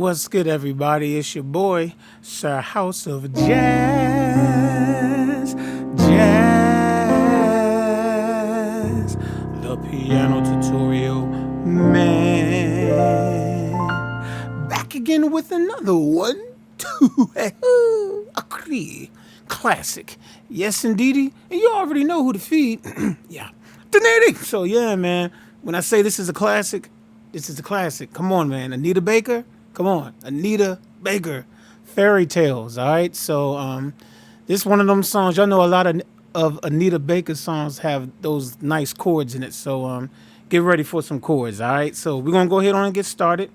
What's good, everybody? It's your boy, Sir House of Jazz. Jazz. The piano tutorial man. Back again with another one. A classic. Yes, indeedy. And you already know who to feed. Yeah. So, yeah, man. When I say this is a classic, this is a classic. Come on, man. Anita Baker. Come on. Anita Baker. Fairy Tales. All right. So this is one of them songs. Y'all know a lot of Anita Baker songs have those nice chords in it. So get ready for some chords. All right. So we're going to go ahead on and get started.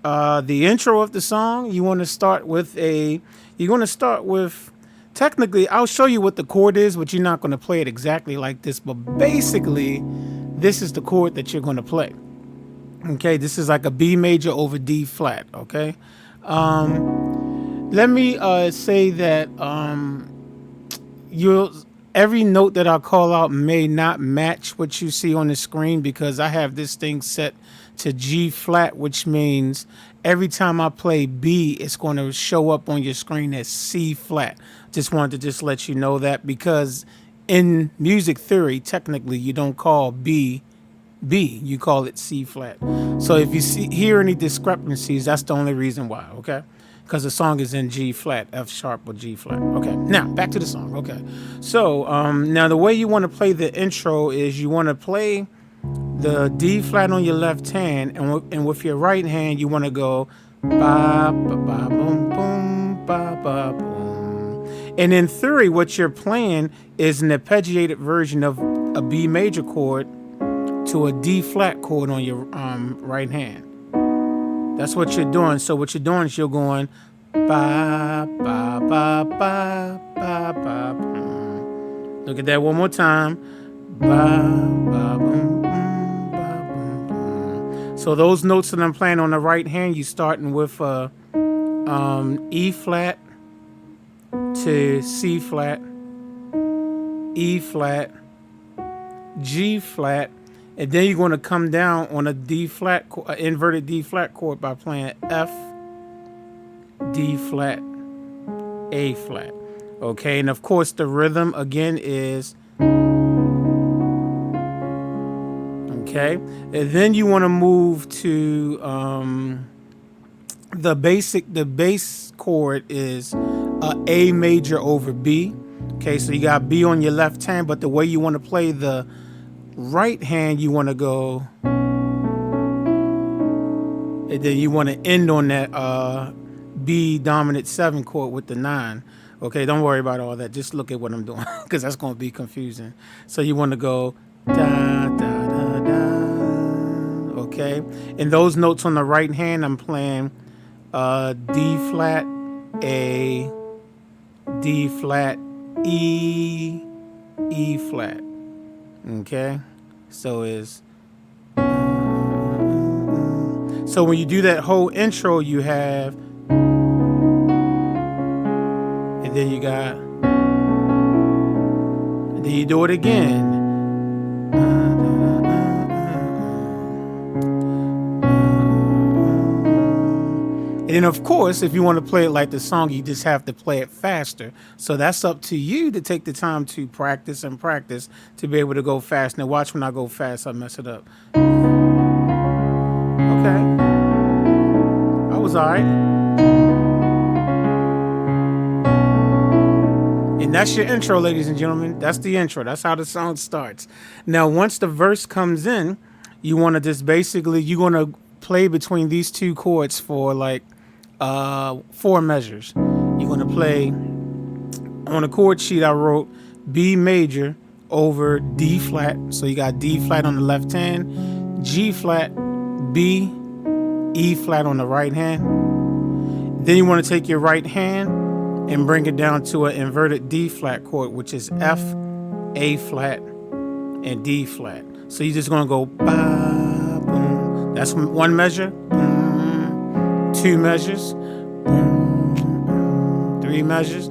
The intro of the song, you're going to start with, technically, I'll show you what the chord is, but you're not going to play it exactly like this. But basically, this is the chord that you're going to play. Okay, this is like a B major over D flat. Okay, let me say that every note that I call out may not match what you see on the screen because I have this thing set to G flat, which means every time I play B, it's going to show up on your screen as C flat. Just wanted to let you know that because in music theory, technically, you don't call B, you call it C flat. So if you hear any discrepancies, that's the only reason why, okay? Because the song is in G flat, F sharp or G flat. Okay, now back to the song, okay? So now the way you want to play the intro is you want to play the D flat on your left hand, and with your right hand, you want to go ba ba ba boom boom ba ba boom. And in theory, what you're playing is an arpeggiated version of a B major chord to a D flat chord on your right hand. That's what you're doing. So what you're doing is you're going ba ba ba ba ba ba boom. Look at that one more time. Ba ba boom boom ba boom boom. So those notes that I'm playing on the right hand, you starting with E flat to C flat, E flat, G flat. And then you're going to come down on a D flat, inverted D flat chord by playing F, D flat, A flat. Okay, and of course the rhythm again is okay. And then you want to move to the bass chord is A major over B. Okay, so you got B on your left hand, but the way you want to play the right hand, you want to go, and then you want to end on that B dominant 7 chord with the 9. Okay, don't worry about all that. Just look at what I'm doing because that's going to be confusing. So you want to go da da da da. Okay, and those notes on the right hand, I'm playing D flat, A, D flat, E, E flat. Okay, so when you do that whole intro, you have, and then you got, and then you do it again. And then, of course, if you want to play it like the song, you just have to play it faster. So that's up to you to take the time to practice and practice to be able to go fast. Now, watch when I go fast, I mess it up. Okay. I was all right. And that's your intro, ladies and gentlemen. That's the intro. That's how the song starts. Now, once the verse comes in, you want to just basically, you're going to play between these two chords for like 4 measures. You're going to play on a chord sheet I wrote B major over D flat. So you got D flat on the left hand, G flat, B, E flat on the right hand. Then you want to take your right hand and bring it down to an inverted D flat chord, which is F, A flat, and D flat. So you're just going to go ba boom. That's 1 measure. 2 measures, 3 measures.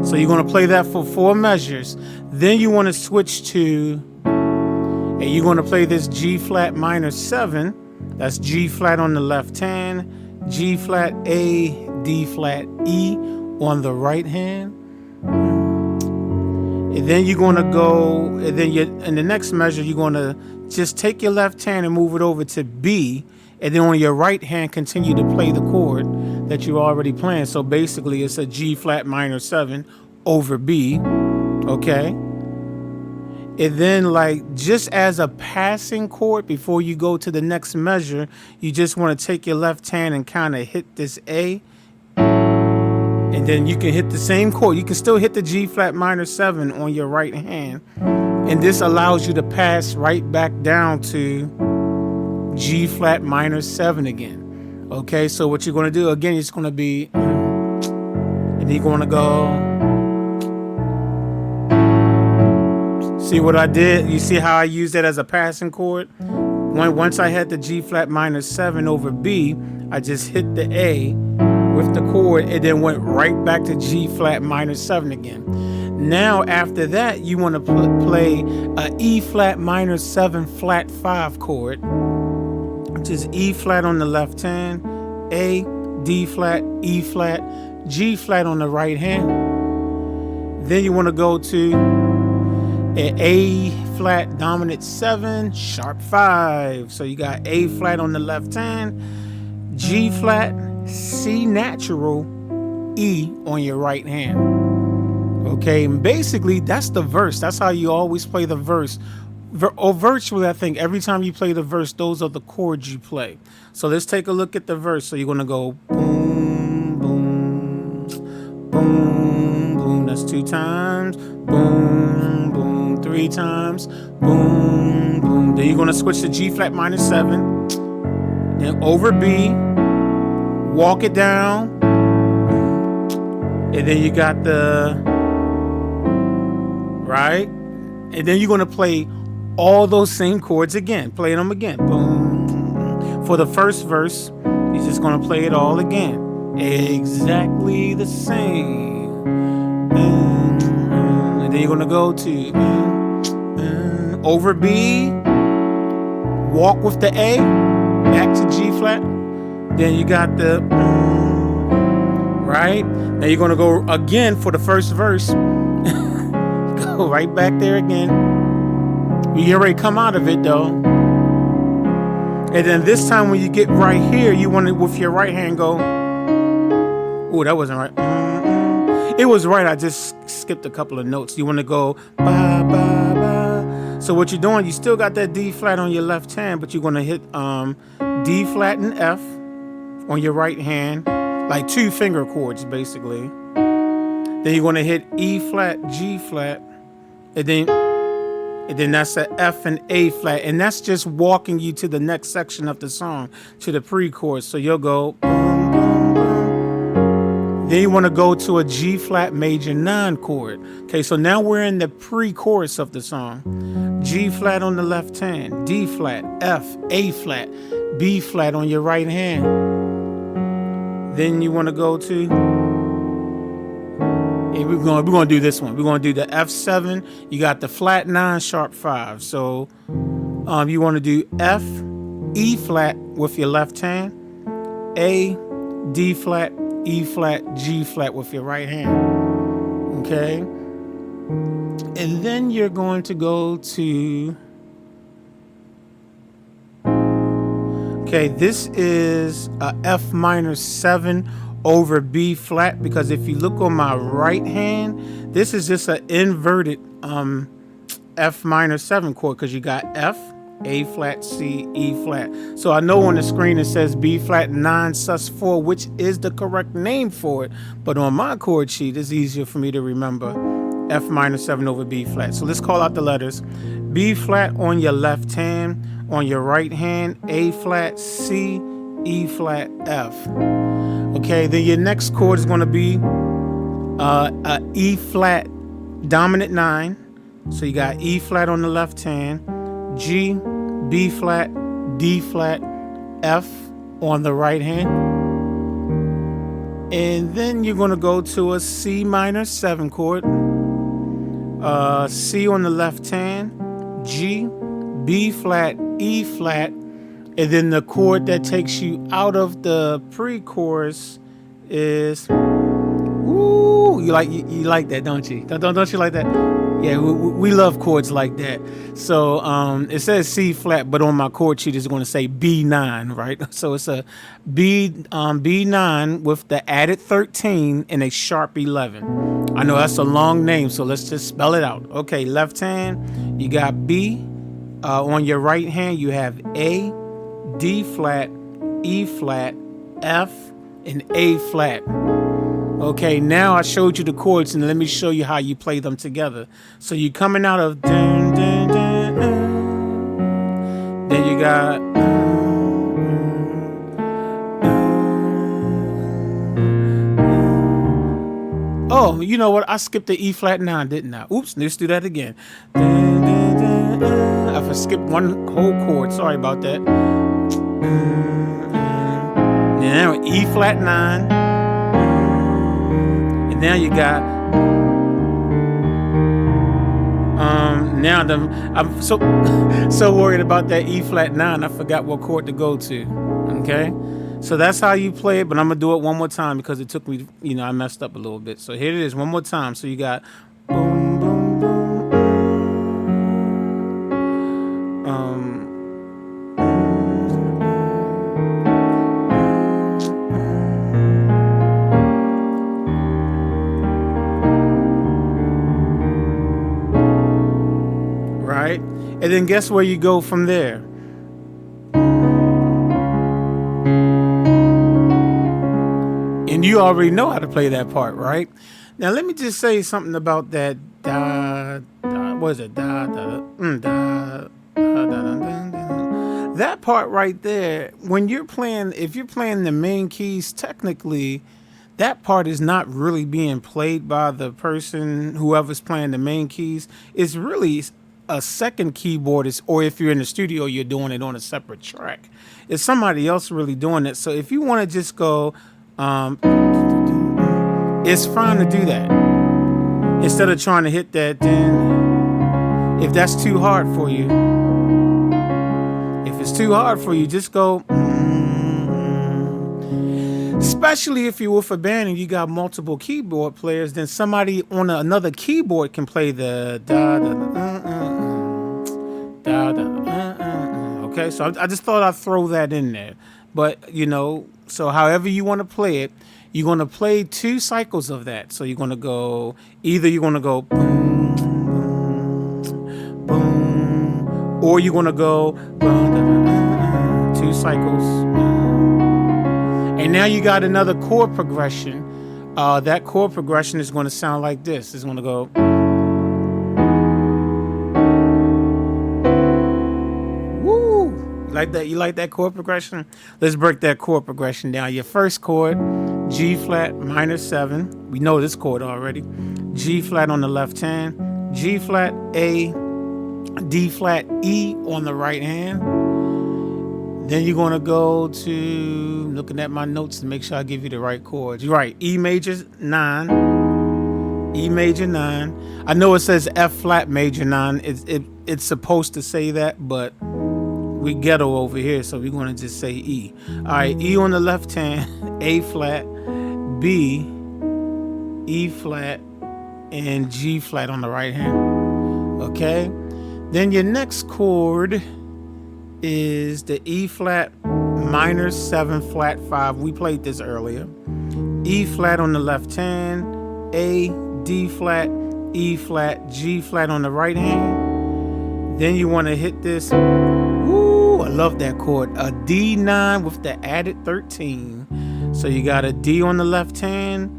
So you're going to play that for 4 measures. Then you want to switch to, and you're going to play this G flat minor 7. That's G flat on the left hand, G flat, A, D flat, E on the right hand. And then you're going to go, and then in the next measure, you're going to just take your left hand and move it over to B, and then on your right hand, continue to play the chord that you're already playing. So basically, it's a G flat minor 7 over B, okay? And then, like, just as a passing chord before you go to the next measure, you just want to take your left hand and kind of hit this A. And then you can hit the same chord. You can still hit the G flat minor 7 on your right hand. And this allows you to pass right back down to G flat minor 7 again. Okay, so what you're going to do, again, it's going to be, and you're going to go. See what I did? You see how I used that as a passing chord? Once I had the G flat minor 7 over B, I just hit the A with the chord, and then went right back to G flat minor 7 again. Now after that, you want to play a E flat minor 7 flat 5 chord, which is E flat on the left hand, A, D flat, E flat, G flat on the right hand. Then you want to go to an A flat dominant 7 sharp 5. So you got A flat on the left hand, G flat, C natural, E on your right hand. Okay, and basically that's the verse. That's how you always play the verse. Or virtually, I think every time you play the verse, those are the chords you play. So let's take a look at the verse. So you're gonna go boom, boom, boom, boom. That's 2 times. Boom, boom, 3 times. Boom, boom. Then you're gonna switch to G flat minor 7. Then over B. Walk it down, and then you got the right, and then you're going to play all those same chords again, play them again. Boom. For the first verse, you're just going to play it all again, exactly the same. And then you're going to go to over B, walk with the A, back to G flat. Then you got the right. Now you're gonna go again for the first verse. Go right back there again. You already come out of it though. And then this time when you get right here, you want to with your right hand go. Oh, that wasn't right. It was right. I just skipped a couple of notes. You want to go ba ba ba. So what you're doing, you still got that D flat on your left hand, but you're gonna hit D flat and F on your right hand, like 2 finger chords basically. Then you're going to hit E flat, G flat, and then that's a F and A flat, and that's just walking you to the next section of the song, to the pre-chorus. So you'll go boom, boom, boom. Then you want to go to a G flat major 9 chord. Okay, so now we're in the pre-chorus of the song. G flat on the left hand, D flat, F, A flat, B flat on your right hand. Then you want to go to, and we're going to do this one. We're going to do the F7. You got the flat 9 sharp 5. So you want to do F, E flat with your left hand, A, D flat, E flat, G flat with your right hand. Okay. And then you're going to go to, okay, this is a F minor 7 over B flat, because if you look on my right hand, this is just an inverted F minor 7 chord, because you got F, A flat, C, E flat. So I know on the screen it says B flat 9 sus 4, which is the correct name for it, but on my chord sheet it's easier for me to remember F minor 7 over B flat. So let's call out the letters. B flat on your left hand, on your right hand, A flat, C, E flat, F. Okay, then your next chord is going to be a E flat dominant 9. So you got E flat on the left hand, G, B flat, D flat, F on the right hand. And then you're going to go to a C minor 7 chord, C on the left hand, G, B flat, E flat, And then the chord that takes you out of the pre-chorus is, ooh, you like that, don't you? Don't you like that? Yeah, we love chords like that. So it says C flat, but on my chord sheet it's going to say B9, right? So it's a B9 with the added 13 and a sharp 11. I know that's a long name, so let's just spell it out. Okay, left hand, you got B. On your right hand, you have A, D flat, E flat, F, and A flat. Okay, now I showed you the chords, and let me show you how you play them together. So you're coming out of dun, dun, dun, then you got oh, you know what? I skipped the E flat 9, didn't I? Oops, let's do that again. Dun, dun, dun, I skipped one whole chord. Sorry about that. Now E flat 9. And now you got now I'm so worried about that E flat 9, I forgot what chord to go to. Okay? So that's how you play it, but I'm gonna do it one more time because it took me, I messed up a little bit. So here it is, one more time. So you got boom, boom, boom, right? And then guess where you go from there? And you already know how to play that part, right? Now let me just say something about that what is it? That part right there, when you're playing, if you're playing the main keys, technically that part is not really being played by the person, whoever's playing the main keys. It's really a second keyboardist, or if you're in the studio, you're doing it on a separate track. It's somebody else really doing it. So if you want to just go, it's fine to do that instead of trying to hit that. If that's too hard for you, if it's too hard for you, just go. Especially if you're with a band and you got multiple keyboard players, then somebody on another keyboard can play the okay, so I just thought I'd throw that in there. But, so however you want to play it, you're going to play 2 cycles of that. So you're going to go, either you're going to go boom, boom, boom, or you're going to go boom, 2 cycles. And now you got another chord progression. That chord progression is going to sound like this. It's going to go. Like that? You like that chord progression? Let's break that chord progression down. Your first chord, G flat minor 7. We know this chord already. G flat on the left hand, G flat A, D flat E on the right hand. Then you're going to go to, looking at my notes to make sure I give you the right chords. You're right, E major 9. E major 9. I know it says F flat major 9. It's supposed to say that, but we ghetto over here, so we're going to just say E. All right, E on the left hand, A flat, B, E flat, and G flat on the right hand. Okay? Then your next chord is the E flat minor 7 flat 5. We played this earlier. E flat on the left hand, A, D flat, E flat, G flat on the right hand. Then you want to hit this. I love that chord. A D9 with the added 13. So you got a D on the left hand,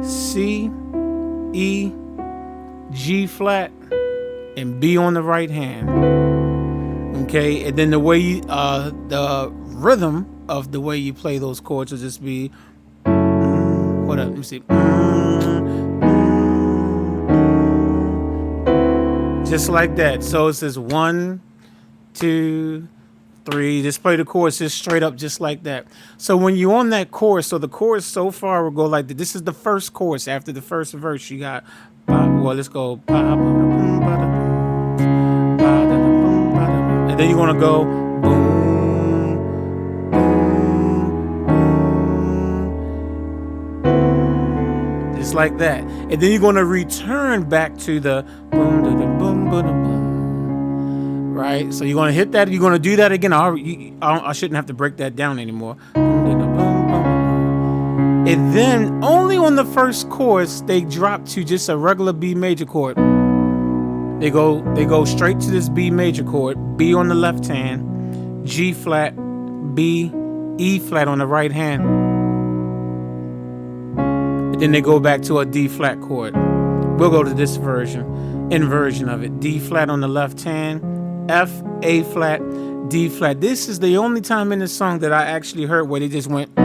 C, E, G flat, and B on the right hand. Okay, and then the way you, the rhythm of the way you play those chords will just be, what up? Let me see. Just like that. So it says 1, 2, 3. Just play the chorus just straight up, just like that. So when you're on that chorus, so the chorus so far will go like this. This is the first chorus. After the first verse, you got, well, let's go. And then you're going to go boom, just like that. And then you're going to return back to the boom, da, da, boom, boom, boom. Right? So you're going to hit that. You're going to do that again. I shouldn't have to break that down anymore. Boom, da, da, boom, boom. And then only on the first chorus, they drop to just a regular B major chord. They go straight to this B major chord, B on the left hand, G flat, B, E flat on the right hand. And then they go back to a D flat chord. We'll go to this inversion of it. D flat on the left hand, F, A flat, D flat. This is the only time in the song that I actually heard where they just went.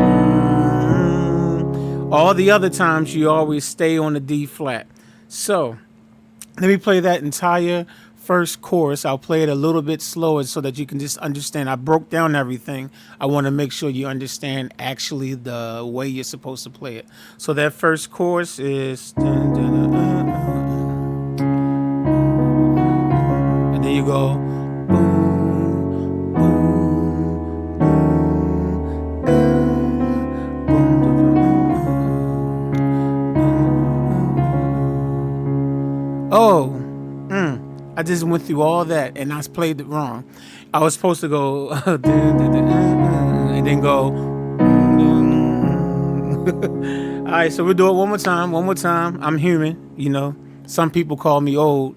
All the other times you always stay on the D flat. So let me play that entire first chorus. I'll play it a little bit slower so that you can just understand. I broke down everything. I want to make sure you understand actually the way you're supposed to play it. So that first chorus is, and then you go boom, boom, boom, oh, I just went through all that and I played it wrong. I was supposed to go and then go. All right, so we'll do it one more time. One more time. I'm human, you know. Some people call me old.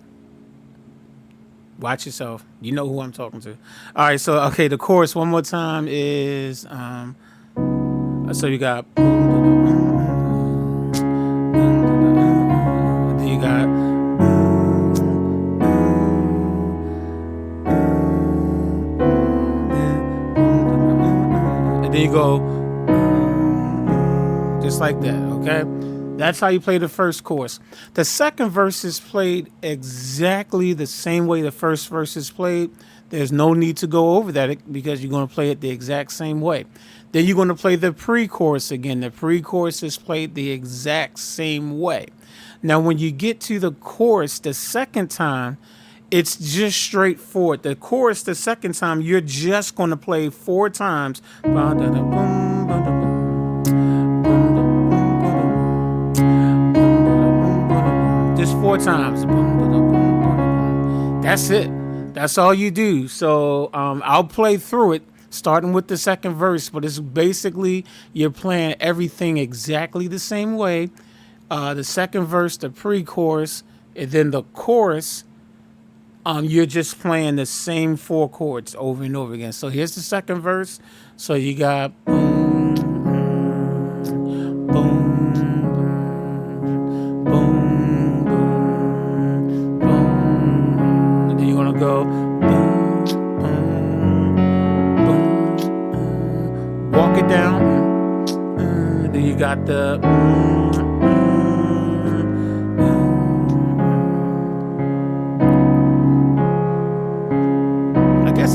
Watch yourself. You know who I'm talking to. All right, so okay, the chorus one more time is so you got. Then you got. Then you go just like that, okay? That's how you play the first chorus. The second verse is played exactly the same way the first verse is played. There's no need to go over that because you're going to play it the exact same way. Then you're going to play the pre-chorus again. The pre-chorus is played the exact same way. Now, when you get to the chorus the second time, it's just straightforward. The chorus the second time, you're just going to play 4 times. Just 4 times. That's it. That's all you do. So I'll play through it, starting with the second verse, but it's basically you're playing everything exactly the same way. The second verse, the pre-chorus, and then the chorus. You're just playing the same 4 chords over and over again. So here's the second verse. So you got boom, boom, boom, boom, boom. And then you're gonna go boom, boom, boom, boom. Walk it down. Then you got the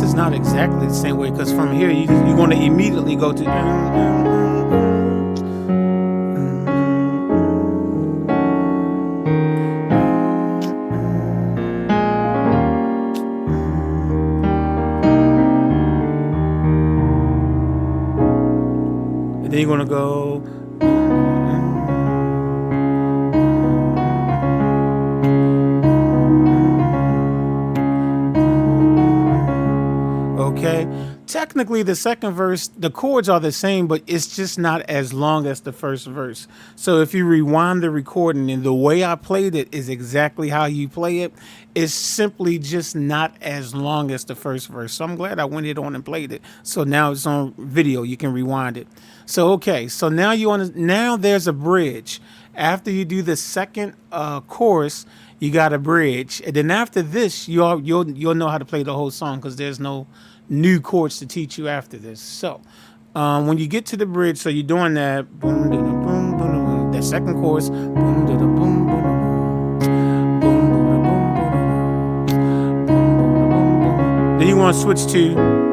it's not exactly the same way because from here you're going to immediately go to and then you're going to go okay. Technically, the second verse, the chords are the same, but it's just not as long as the first verse. So if you rewind the recording and the way I played it is exactly how you play it, it's simply just not as long as the first verse. So I'm glad I went it on and played it. So now it's on video. You can rewind it. So, okay. So now now there's a bridge. After you do the second chorus, you got a bridge. And then after this, you'll know how to play the whole song because there's no new chords to teach you after this. So when you get to the bridge, so you're doing that boom, boom, boom, boom, that second chorus, boom, boom, boom, boom, boom, boom, boom, boom, boom. Then you want to switch to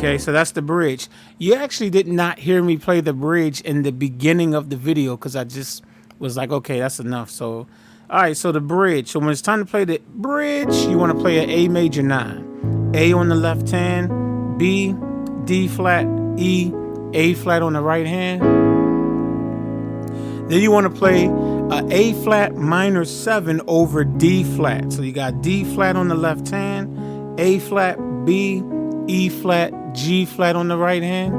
Okay, so that's the bridge. You actually did not hear me play the bridge in the beginning of the video because I just was like, okay, that's enough. So, all right, so the bridge. So when it's time to play the bridge, you want to play an A major 9. A on the left hand, B, D flat, E, A flat on the right hand. Then you want to play A flat minor 7 over D flat. So you got D flat on the left hand, A flat, B, E flat, G flat on the right hand.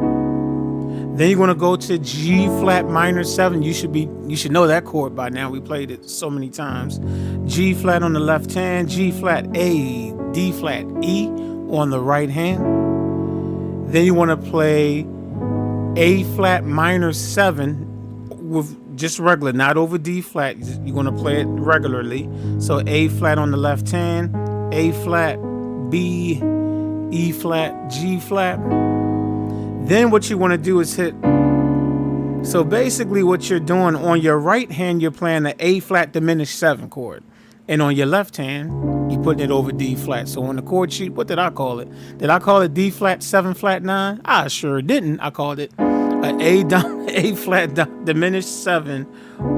Then you're going to go to G flat minor 7. You should know that chord by now. We played it so many times. G flat on the left hand, G flat, A, D flat, E on the right hand. Then you want to play A flat minor 7 with just regular, not over D flat. You're going to play it regularly. So A flat on the left hand, A flat, B, E flat, G flat. Then what you want to do is hit. So basically what you're doing on your right hand, you're playing the A flat diminished 7 chord. And on your left hand, you're putting it over D flat. So on the chord sheet, what did I call it? Did I call it D flat 7 flat 9? I sure didn't. I called it A flat diminished 7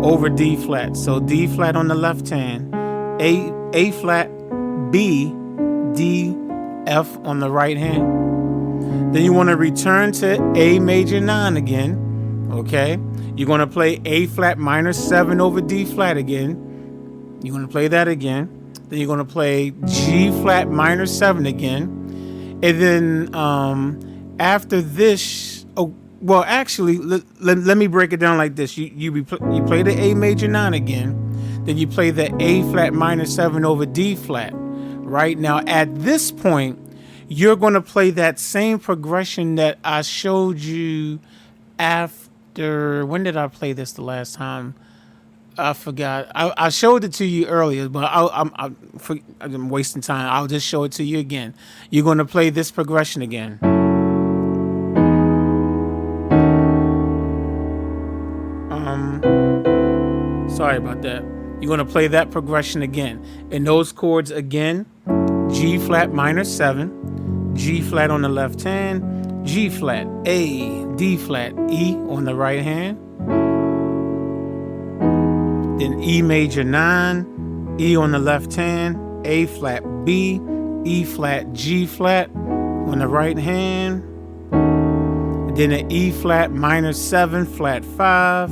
over D flat. So D flat on the left hand, A flat, B, D, F on the right hand. Then you want to return to A major 9 again. Okay. You're going to play A flat minor 7 over D flat again. You're going to play that again. Then you're going to play G flat minor 7 again. And then after this, well, actually, let me break it down like this. You play the A major 9 again. Then you play the A flat minor 7 over D flat. Right now, at this point, you're going to play that same progression that I showed you after. When did I play this the last time? I forgot. I showed it to you earlier, but I'm wasting time. I'll just show it to you again. You're going to play this progression again. Sorry about that. You're going to play that progression again. And those chords again, G flat minor 7, G flat on the left hand, G flat, A, D flat, E on the right hand. Then E major 9, E on the left hand, A flat, B, E flat, G flat on the right hand. And then an E flat minor 7, flat 5,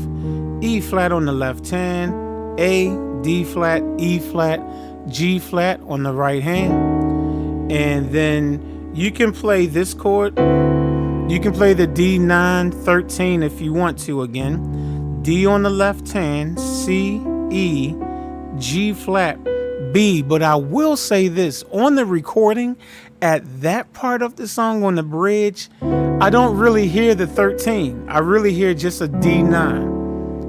E flat on the left hand, A, D flat, E flat, G flat on the right hand. And then you can play this chord. You can play the D9 13 if you want to again. D on the left hand, C, E, G flat, B. But I will say this, on the recording, at that part of the song on the bridge, I don't really hear the 13. I really hear just a D9.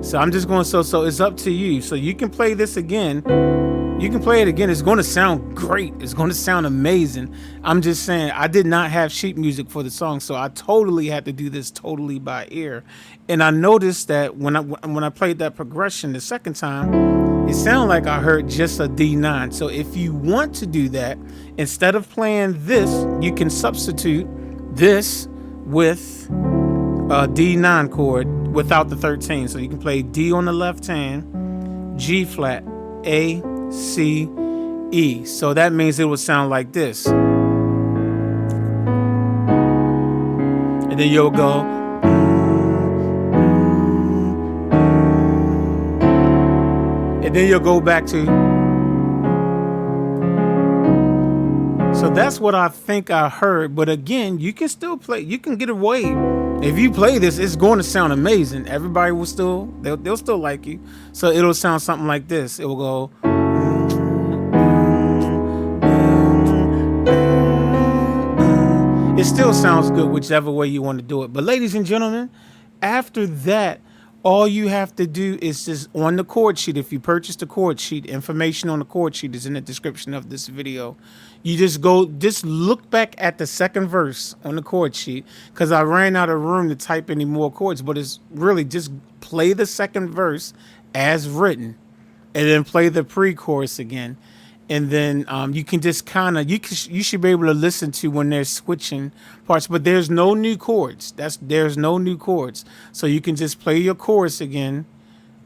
So I'm just going, so it's up to you. So you can play this again. You can play it again. It's going to sound great. It's going to sound amazing. I'm just saying, I did not have sheet music for the song, so I totally had to do this totally by ear. And I noticed that when I played that progression the second time, it sounded like I heard just a D9. So if you want to do that, instead of playing this, you can substitute this with a D9 chord without the 13. So you can play D on the left hand, G flat, A, C, E. So that means it will sound like this. And then you'll go. And then you'll go back to. So that's what I think I heard. But again, you can still play. You can get away. If you play this, it's going to sound amazing. Everybody will still, they'll still like you. So it'll sound something like this. It will go. It still sounds good whichever way you want to do it. But ladies and gentlemen, after that, all you have to do is just on the chord sheet. If you purchase the chord sheet, information on the chord sheet is in the description of this video. You just look back at the second verse on the chord sheet, because I ran out of room to type any more chords, but it's really just play the second verse as written and then play the pre-chorus again. and then you can just kind of you should be able to listen to when they're switching parts, but there's no new chords. There's no new chords, so you can just play your chorus again.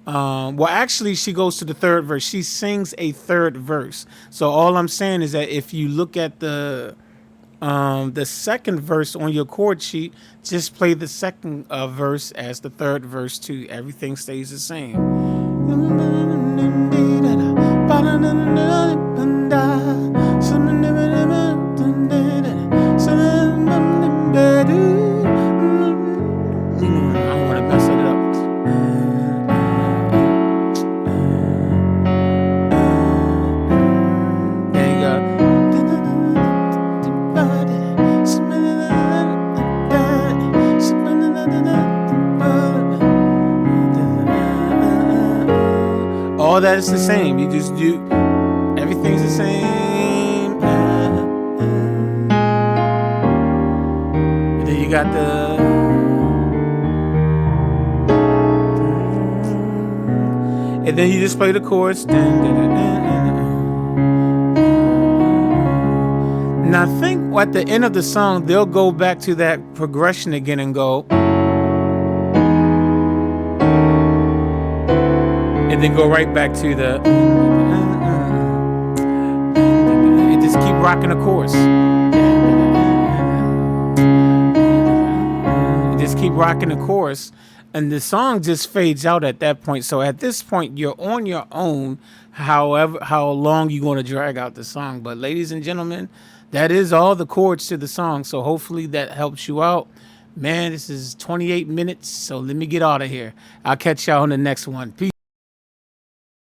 Well, actually, she goes to the third verse. She sings a third verse. So all I'm saying is that if you look at the second verse on your chord sheet, just play the second verse as the third verse too. Everything stays the same. I don't want to mess it up. There you go. All that is the same. You just do everything's the same. And then you got the and then you just play the chords. Now I think at the end of the song they'll go back to that progression again and go. And then go right back to the and just keep rocking the chorus. And just keep rocking the chorus, and the song just fades out at that point. So at this point, you're on your own. However, how long you want to drag out the song. But ladies and gentlemen, that is all the chords to the song. So hopefully that helps you out. Man, this is 28 minutes. So let me get out of here. I'll catch y'all on the next one. Peace.